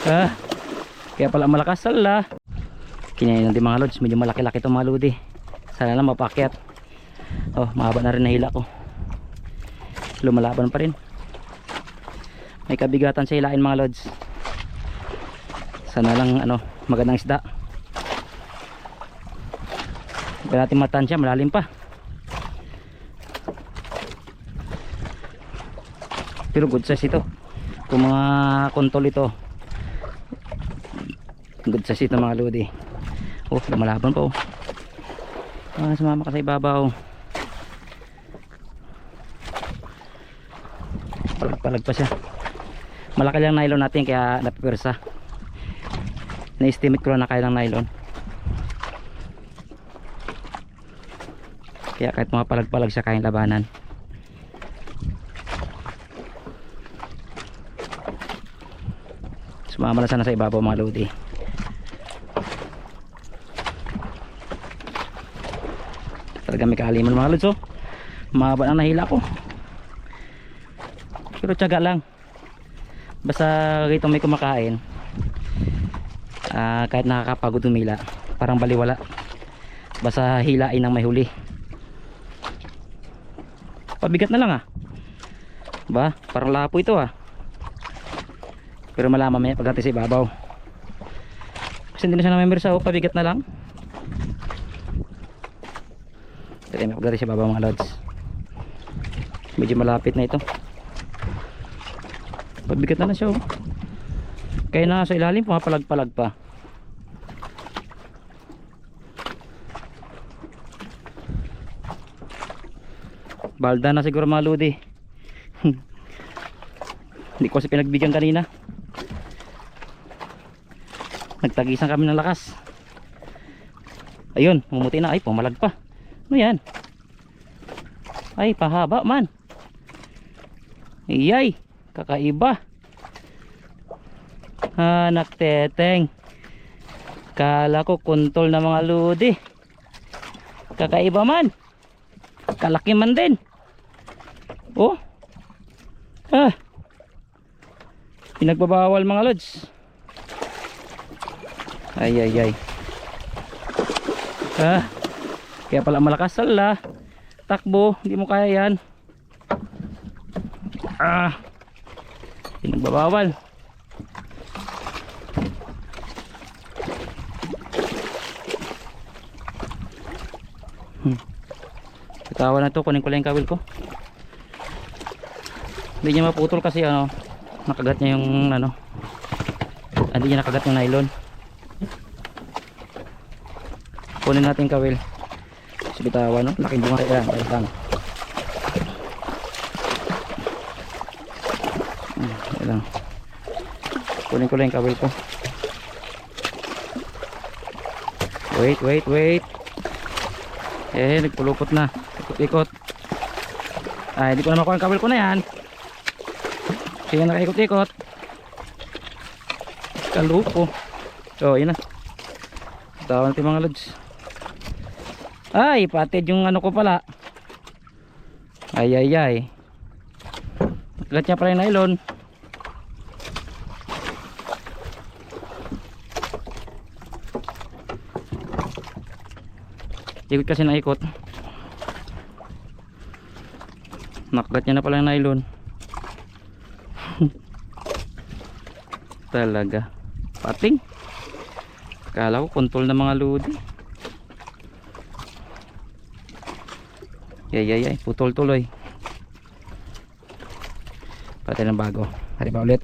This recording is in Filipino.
Ah, kaya pala malakas sala. Kinain natin mga lods, medyo malaki-laki itong mga lodi. Sana lang mapakyat. Oh, mahaba na rin nahila ko. Lumalaban pa rin. May kabigatan sa hilain mga lods. Sana lang magandang isda. Huwag natin matansya, malalim pa. Pero good size ito. Kung mga kontol ito, good size ito mga lodi. Oh, lumalaban pa oh. Sumama ka sa ibabaw. Palag pa siya. Malaki lang nylon natin kaya napipwersa. Na-estimate ko lang na kaya ng nylon. Kaya kahit mga palag-palag siya kayang labanan. Sumama na sana sa ibabaw mga lodi. Talaga may kaaliman mga lods oh. Mahaba na nahila ko. Pero tiyaga lang. Basta rito may kumakain. Kahit nakakapagod humila, parang baliwala. Basta hilain ng may huli. Pabigat na lang ba? Parang lapo ito Pero malaman maya pag natin sa ibabaw. Kasi hindi na siya namembersa pabigat na lang. Pero may pagdating sa ibabaw mga lods. Medyo malapit na ito. Pabigat na siya Kaya na sa ilalim pumapalag-palag pa. Balda na siguro mga lodi. Hindi ko kasi pinagbigyan kanina. Nagtagisan kami ng lakas. Ayun, mumuti na. Ay, pumalag pa. Ano yan? Ay, pahaba man. Iyay, kakaiba. Nakteteng. Kala ko kuntol na mga lodi. Kakaiba man. Kalaki man din. Oh. Pinagbabawal mga lods. Ay. Kaya pala malakas sala. Takbo, hindi mo kaya yan. Pinagbabawal. Tawa na to, kunin ko lang yung kawil ko. Hindi niya maputol kasi nakagat niya yung hindi niya nakagat yung nylon. Kunin natin kawil. Bitawan laking bunga yan, lang. Lang. Kunin ko lang yung kawil ko. Wait. Nagpulupot na. Ikot-ikot. Hindi ko na makuha ang kawil ko na yan. Sige na ikot-ikot. Kalupo. Yun na. Tawan natin mga lods. Ay, patid yung ko pala. Ay. Nakagat niya pala yung nylon. Ikot kasi na ikot. Nakagat niya na pala yung nylon. Talaga. Pating. Kala ko kontol na mga lodi. Putol tuloy. Patay ng bago. Hari pa ulit.